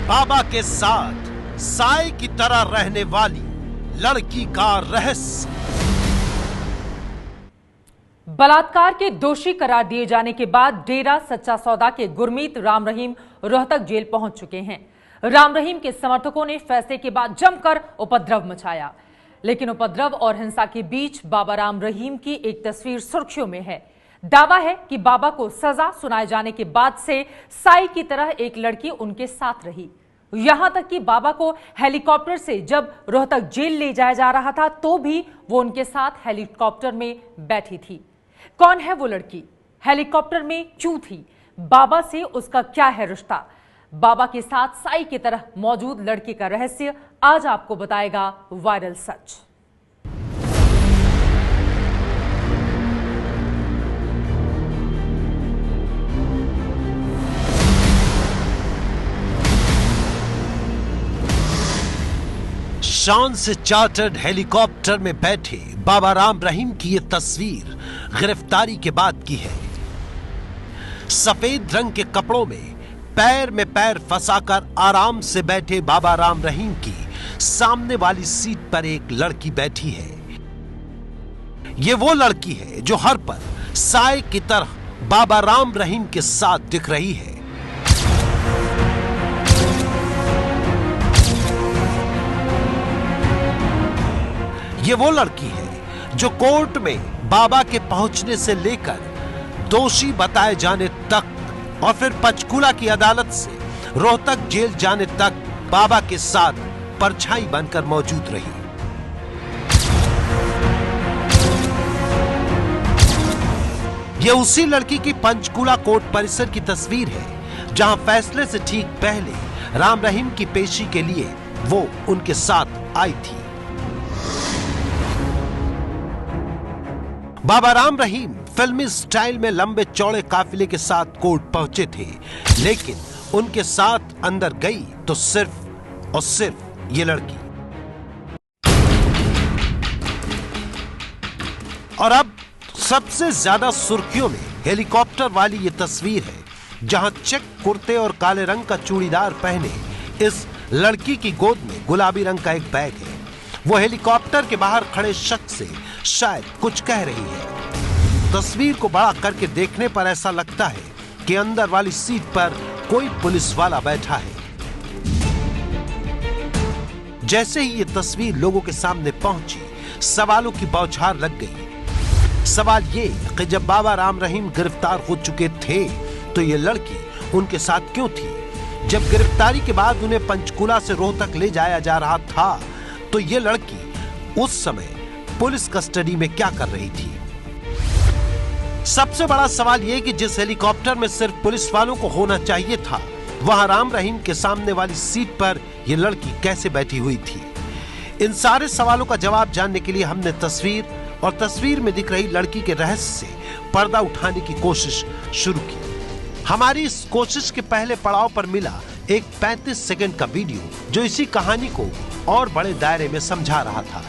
बाबा के साथ साए की तरह रहने वाली लड़की का रहस्य। बलात्कार के दोषी करार दिए जाने के बाद डेरा सच्चा सौदा के गुरमीत राम रहीम रोहतक जेल पहुंच चुके हैं। राम रहीम के समर्थकों ने फैसले के बाद जमकर उपद्रव मचाया, लेकिन उपद्रव और हिंसा के बीच बाबा राम रहीम की एक तस्वीर सुर्खियों में है। दावा है कि बाबा को सजा सुनाए जाने के बाद से साई की तरह एक लड़की उनके साथ रही। यहां तक कि बाबा को हेलीकॉप्टर से जब रोहतक जेल ले जाया जा रहा था तो भी वो उनके साथ हेलीकॉप्टर में बैठी थी। कौन है वो लड़की? हेलीकॉप्टर में क्यों थी? बाबा से उसका क्या है रिश्ता? बाबा के साथ साई की तरह मौजूद लड़की का रहस्य आज आपको बताएगा वायरल सच। शान से चार्टर्ड हेलीकॉप्टर में बैठे बाबा राम रहीम की यह तस्वीर गिरफ्तारी के बाद की है। सफेद रंग के कपड़ों में पैर फंसाकर आराम से बैठे बाबा राम रहीम की सामने वाली सीट पर एक लड़की बैठी है। यह वो लड़की है जो हर पल साए की तरह बाबा राम रहीम के साथ दिख रही है। ये वो लड़की है जो कोर्ट में बाबा के पहुंचने से लेकर दोषी बताए जाने तक और फिर पंचकूला की अदालत से रोहतक जेल जाने तक बाबा के साथ परछाई बनकर मौजूद रही। यह उसी लड़की की पंचकूला कोर्ट परिसर की तस्वीर है जहां फैसले से ठीक पहले राम रहीम की पेशी के लिए वो उनके साथ आई थी। बाबा राम रहीम फिल्मी स्टाइल में लंबे चौड़े काफिले के साथ कोर्ट पहुंचे थे, लेकिन उनके साथ अंदर गई तो सिर्फ और सिर्फ ये लड़की। और अब सबसे ज्यादा सुर्खियों में हेलीकॉप्टर वाली ये तस्वीर है जहां चेक कुर्ते और काले रंग का चूड़ीदार पहने इस लड़की की गोद में गुलाबी रंग का एक बैग है। वो हेलीकॉप्टर के बाहर खड़े शख्स से शायद कुछ कह रही है। तस्वीर को बड़ा करके देखने पर ऐसा लगता है कि अंदर वाली सीट पर कोई पुलिस वाला बैठा है। जैसे ही ये तस्वीर लोगों के सामने पहुंची, सवालों की बौछार लग गई। सवाल ये कि जब बाबा राम रहीम गिरफ्तार हो चुके थे तो ये लड़की उनके साथ क्यों थी? जब गिरफ्तारी के बाद उन्हें पंचकूला से रोहतक ले जाया जा रहा था तो ये लड़की उस समय पुलिस कस्टडी में क्या कर रही थी? सबसे बड़ा सवाल यह कि जिस हेलीकॉप्टर में सिर्फ पुलिस वालों को होना चाहिए था, वहां राम रहीम के सामने वाली सीट पर यह लड़की कैसे बैठी हुई थी? इन सारे सवालों का जवाब जानने के लिए हमने तस्वीर और तस्वीर में दिख रही लड़की के रहस्य से पर्दा उठाने की कोशिश शुरू की। हमारी इस कोशिश के पहले पड़ाव पर मिला एक 35 सेकंड का वीडियो जो इसी कहानी को और बड़े दायरे में समझा रहा था।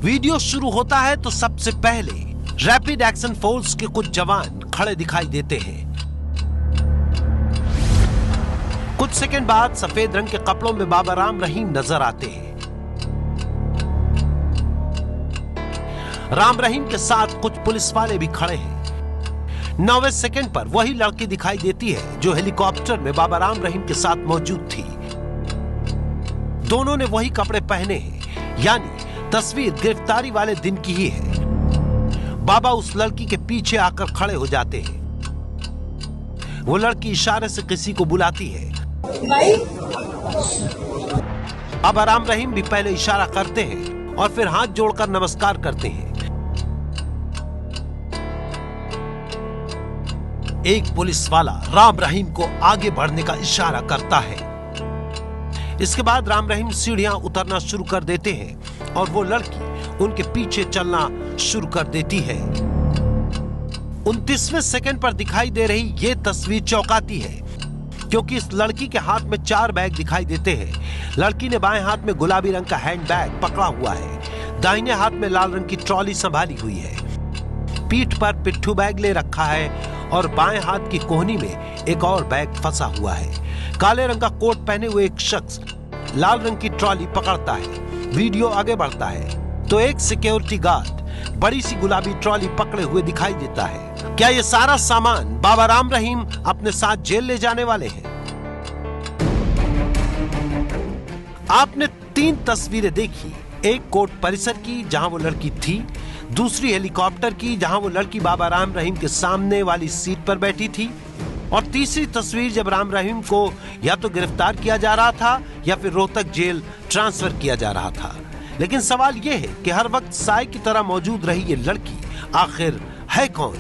वीडियो शुरू होता है तो सबसे पहले रैपिड एक्शन फोर्स के कुछ जवान खड़े दिखाई देते हैं। कुछ सेकंड बाद सफेद रंग के कपड़ों में बाबा राम रहीम नजर आते हैं। राम रहीम के साथ कुछ पुलिस वाले भी खड़े हैं। 9वें सेकंड पर वही लड़की दिखाई देती है जो हेलीकॉप्टर में बाबा राम रहीम के साथ मौजूद थी। दोनों ने वही कपड़े पहने हैं, यानी तस्वीर गिरफ्तारी वाले दिन की ही है। बाबा उस लड़की के पीछे आकर खड़े हो जाते हैं। वो लड़की इशारे से किसी को बुलाती है। बाबा राम रहीम भी पहले इशारा करते हैं और फिर हाथ जोड़कर नमस्कार करते हैं। एक पुलिस वाला राम रहीम को आगे बढ़ने का इशारा करता है। इसके बाद राम रहीम सीढ़ियां उतरना शुरू कर देते हैं और वो लड़की उनके पीछे चलना शुरू कर देती है। 29वें सेकंड पर दिखाई दे रही ये तस्वीर चौंकाती है क्योंकि इस लड़की के हाथ में 4 बैग दिखाई देते हैं। लड़की ने बाएं हाथ में गुलाबी रंग का हैंड बैग पकड़ा हुआ है, दाहिने हाथ में लाल रंग की ट्रॉली संभाली हुई है, पीठ पर पिट्ठू बैग ले रखा है और बाएं हाथ की कोहनी में एक और बैग फंसा हुआ है। काले रंग का कोट पहने हुए एक शख्स लाल रंग की ट्रॉली पकड़ता है। वीडियो आगे बढ़ता है तो एक सिक्योरिटी गार्ड बड़ी सी गुलाबी ट्रॉली पकड़े हुए दिखाई देता है। क्या ये सारा सामान बाबा राम रहीम अपने साथ जेल ले जाने वाले हैं? आपने 3 तस्वीरें देखी, एक कोर्ट परिसर की जहां वो लड़की थी, दूसरी हेलीकॉप्टर की जहां वो लड़की बाबा राम रहीम के सामने वाली सीट पर बैठी थी, और तीसरी तस्वीर जब राम रहीम को या तो गिरफ्तार किया जा रहा था या फिर रोहतक जेल ट्रांसफर किया जा रहा था। लेकिन सवाल यह है कि हर वक्त साय की तरह मौजूद रही ये लड़की आखिर है कौन?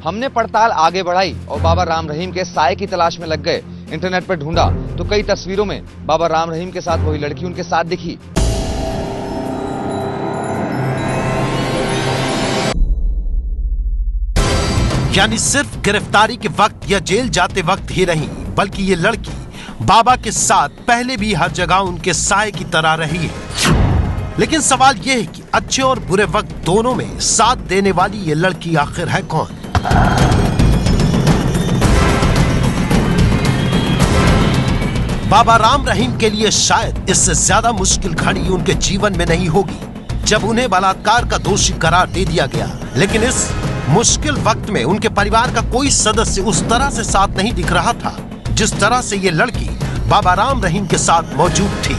हमने पड़ताल आगे बढ़ाई और बाबा राम रहीम के साय की तलाश में लग गए। इंटरनेट पर ढूंढा तो कई तस्वीरों में बाबा राम रहीम के साथ वही लड़की उनके साथ दिखी। यानी सिर्फ गिरफ्तारी के वक्त या जेल जाते वक्त ही नहीं, बल्कि ये लड़की बाबा के साथ पहले भी हर जगह उनके साय की तरह रही है। लेकिन सवाल यह है कि अच्छे और बुरे वक्त दोनों में साथ देने वाली ये लड़की आखिर है कौन? बाबा राम रहीम के लिए शायद इससे ज्यादा मुश्किल घड़ी उनके जीवन में नहीं होगी जब उन्हें बलात्कार का दोषी करार दे दिया गया। लेकिन इस मुश्किल वक्त में उनके परिवार का कोई सदस्य उस तरह से साथ नहीं दिख रहा था जिस तरह से ये लड़की बाबा राम रहीम के साथ मौजूद थी।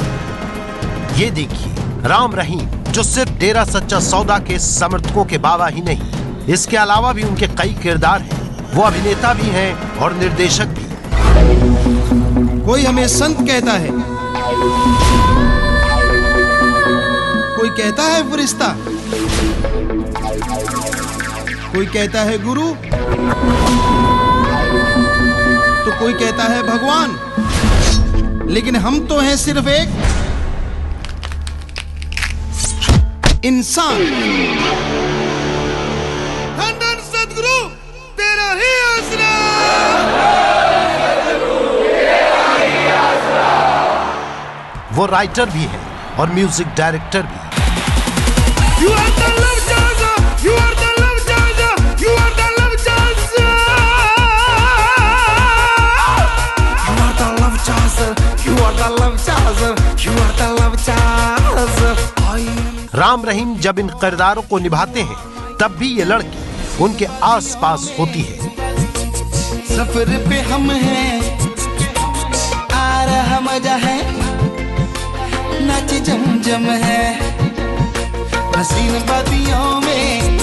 ये देखिए, राम रहीम जो सिर्फ डेरा सच्चा सौदा के समर्थकों के बाबा ही नहीं, इसके अलावा भी उनके कई किरदार हैं। वो अभिनेता भी हैं और निर्देशक भी। कोई हमें संत कहता है, कोई कहता है फरिश्ता, कोई कहता है गुरु, तो कोई कहता है भगवान। लेकिन हम तो हैं सिर्फ एक इंसान। धन सदगुरु तेरा ही आसरा। वो राइटर भी है और म्यूजिक डायरेक्टर भी। You are the love chaser, you are the love chaser, you are the love chaser. You are the love chaser, you are the love chaser, you are the love chaser. Ram Rahim जब इन किरदारों को निभाते हैं तब भी ये लड़की उनके आसपास होती है। सफर पे हम हैं, आ रहा मजा है, नाच जम जम है हसीन बादियों में।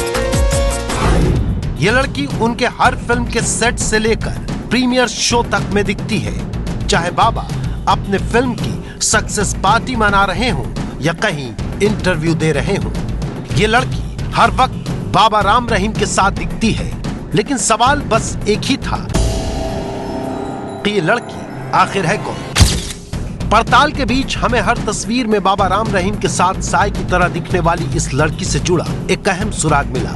ये लड़की उनके हर फिल्म के सेट से लेकर प्रीमियर शो तक में दिखती है, चाहे बाबा अपने फिल्म की सक्सेस पार्टी मना रहे हों या कहीं इंटरव्यू दे रहे हों। ये लड़की हर वक्त बाबा राम रहीम के साथ दिखती है। लेकिन सवाल बस एक ही था कि ये लड़की आखिर है कौन? पड़ताल के बीच हमें हर तस्वीर में बाबा राम रहीम के साथ साय की तरह दिखने वाली इस लड़की से जुड़ा एक अहम सुराग मिला।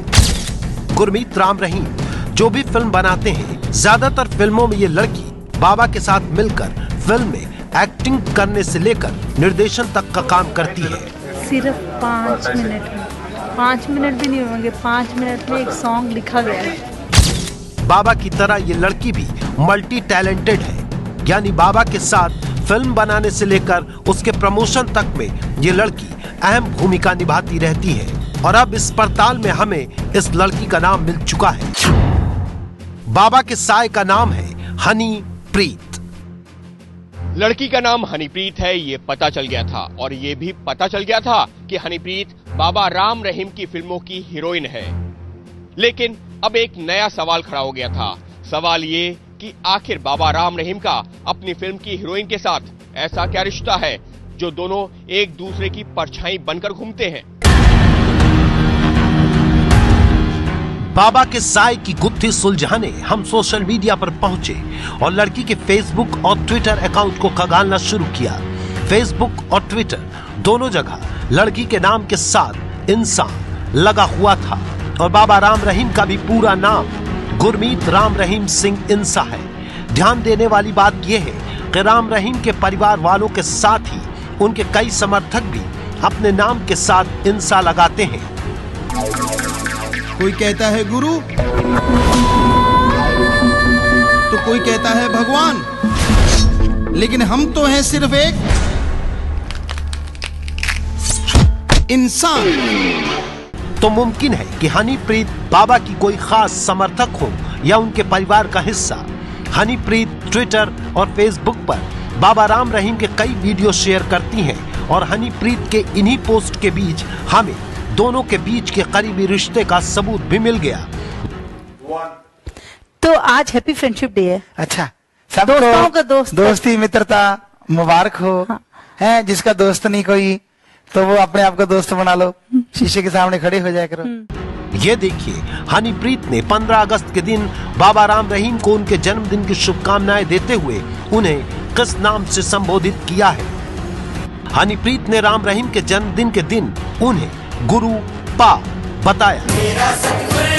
गुरमीत राम रहीम जो भी फिल्म बनाते हैं, ज्यादातर फिल्मों में ये लड़की बाबा के साथ मिलकर फिल्म में एक्टिंग करने से लेकर निर्देशन तक का काम करती है। सिर्फ 5 मिनट में, 5 मिनट भी नहीं होंगे, 5 मिनट में एक सॉन्ग लिखा गया है। बाबा की तरह ये लड़की भी मल्टी टैलेंटेड है, यानी बाबा के साथ फिल्म बनाने से लेकर उसके प्रमोशन तक में ये लड़की अहम भूमिका निभाती रहती है। और अब इस पड़ताल में हमें इस लड़की का नाम मिल चुका है। बाबा के साय का नाम है हनीप्रीत। लड़की का नाम हनीप्रीत है, ये पता चल गया था। और ये भी पता चल गया था कि हनीप्रीत बाबा राम रहीम की फिल्मों की हीरोइन है। लेकिन अब एक नया सवाल खड़ा हो गया था। सवाल ये कि आखिर बाबा राम रहीम का अपनी फिल्म की हीरोइन के साथ ऐसा क्या रिश्ता है जो दोनों एक दूसरे की परछाई बनकर घूमते हैं। बाबा के साय की गुत्थी सुलझाने हम सोशल मीडिया पर पहुंचे और लड़की के फेसबुक और ट्विटर अकाउंट को खंगालना शुरू किया। फेसबुक और ट्विटर दोनों जगह लड़की के नाम के साथ इंसान लगा हुआ था और बाबा राम रहीम का भी पूरा नाम गुरमीत राम रहीम सिंह इंसा है। ध्यान देने वाली बात यह है कि राम रहीम के परिवार वालों के साथ ही उनके कई समर्थक भी अपने नाम के साथ इंसा लगाते हैं। कोई कहता है गुरु, कहता है भगवान, लेकिन हम तो हैं सिर्फ एक इंसान। तो मुमकिन है कि हनीप्रीत बाबा की कोई खास समर्थक हो या उनके परिवार का हिस्सा। हनीप्रीत ट्विटर और फेसबुक पर बाबा राम रहीम के कई वीडियो शेयर करती हैं और हनीप्रीत के इन्हीं पोस्ट के बीच हमें दोनों के बीच के करीबी रिश्ते का सबूत भी मिल गया। तो आज हैप्पी फ्रेंडशिप डे है। अच्छा, दोस्तों का दोस्ती मित्रता मुबारक हो। हाँ। है जिसका दोस्त नहीं कोई तो वो अपने आप को दोस्त बना लो, शीशे के सामने खड़े हो जाया करो। ये देखिए, हनीप्रीत ने 15 अगस्त के दिन बाबा राम रहीम को उनके जन्मदिन की शुभकामनाएं देते हुए उन्हें किस नाम से संबोधित किया है। हनीप्रीत ने राम रहीम के जन्मदिन के दिन उन्हें गुरु पा बताया। मेरा सतगुरु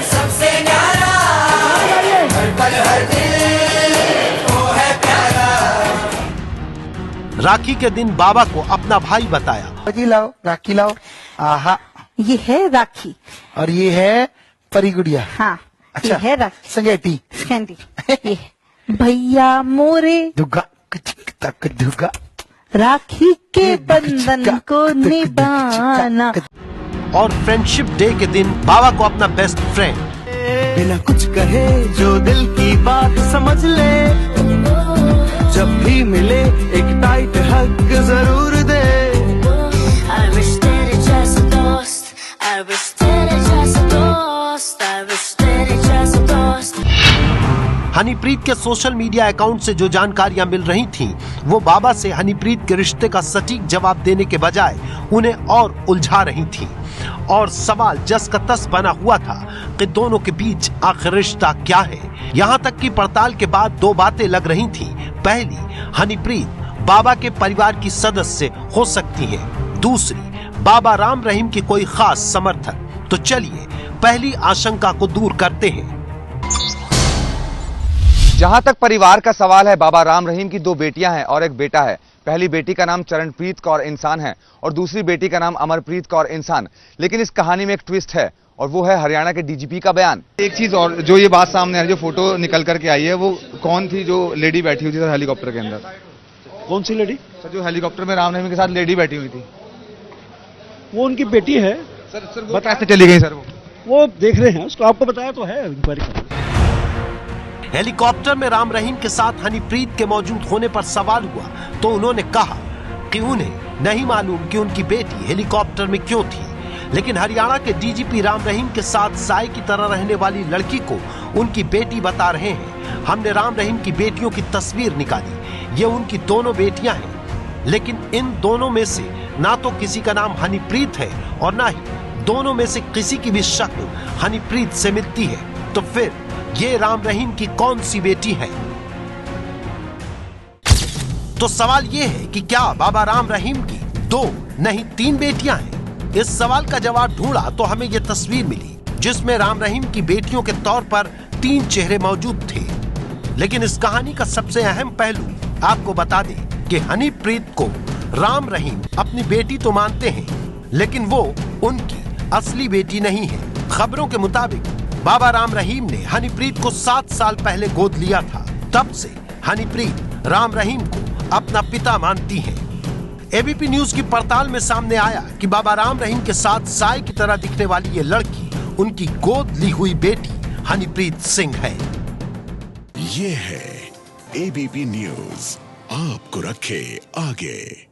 सबसे न्यारा, हर पल हर दिल वो है प्यारा। राखी के दिन बाबा को अपना भाई बताया। जी लाओ, राखी लाओ। आहा, ये है राखी और ये है परी गुड़िया। हाँ, अच्छा, ये है राखी संगेटी कैंडी। ये है भैया मोरे दुग्गा तक दुग्गा, राखी के बंधन को निभाना। और फ्रेंडशिप डे के दिन बाबा को अपना बेस्ट फ्रेंड बिना कुछ कहे जो दिल की बात समझ ले, जब भी मिले एक टाइट हग जरूर दे। I wish तेरे जैसा दोस्त, I wish तेरे जैसा दोस्त, I wish तेरे जैसा दोस्त। हनीप्रीत के सोशल मीडिया अकाउंट से जो जानकारियां मिल रही थीं, वो बाबा से हनीप्रीत के रिश्ते का सटीक जवाब देने के बजाय उन्हें और उलझा रही थीं। और सवाल जस का तस बना हुआ था कि दोनों के बीच आखिर रिश्ता क्या है। यहाँ तक कि पड़ताल के बाद दो बातें लग रही थीं। पहली, हनीप्रीत बाबा के परिवार की सदस्य हो सकती है। दूसरी, बाबा राम रहीम की कोई खास समर्थक। तो चलिए पहली आशंका को दूर करते हैं। जहां तक परिवार का सवाल है, बाबा राम रहीम की 2 बेटियां हैं और एक बेटा है। पहली बेटी का नाम चरणप्रीत कौर इंसान है और दूसरी बेटी का नाम अमरप्रीत कौर इंसान। लेकिन इस कहानी में एक ट्विस्ट है और वो है हरियाणा के डीजीपी का बयान। एक चीज और, जो ये बात सामने आ रही है, जो फोटो निकल करके आई है, वो कौन थी जो लेडी बैठी हुई थी सर हेलीकॉप्टर के अंदर? कौन सी लेडी? सर जो हेलीकॉप्टर में राम रहीम के साथ लेडी बैठी हुई थी, वो उनकी बेटी है। सर वो कैसे चली गई? सर वो देख रहे हैं, उसको आपको बताया तो है, इंक्वायरी कर। हेलीकॉप्टर में राम रहीम के साथ हनीप्रीत के मौजूद होने पर सवाल हुआ तो उन्होंने कहा कि उन्हें नहीं मालूम कि उनकी बेटी हेलीकॉप्टर में क्यों थी। लेकिन हरियाणा के डीजीपी राम रहीम के साथ साय की तरह रहने वाली लड़की को उनकी बेटी बता रहे हैं। हमने राम रहीम की बेटियों की तस्वीर निकाली, ये उनकी दोनों बेटियां हैं। लेकिन इन दोनों में से ना तो किसी का नाम हनीप्रीत है और ना ही दोनों में से किसी की भी शक्ल हनीप्रीत से मिलती है। तो फिर ये राम रहीम की कौन सी बेटी है? तो सवाल ये है कि क्या बाबा राम रहीम की 2 नहीं 3 बेटियां हैं? इस सवाल का जवाब ढूंढा तो हमें यह तस्वीर मिली जिसमें राम रहीम की बेटियों के तौर पर 3 चेहरे मौजूद थे। लेकिन इस कहानी का सबसे अहम पहलू आपको बता दें कि हनीप्रीत को राम रहीम अपनी बेटी तो मानते हैं, लेकिन वो उनकी असली बेटी नहीं है। खबरों के मुताबिक बाबा राम रहीम ने हनीप्रीत को 7 साल पहले गोद लिया था। तब से हनीप्रीत राम रहीम को अपना पिता मानती हैं। एबीपी न्यूज की पड़ताल में सामने आया कि बाबा राम रहीम के साथ साय की तरह दिखने वाली ये लड़की उनकी गोद ली हुई बेटी हनीप्रीत सिंह है। ये है एबीपी न्यूज, आपको रखे आगे।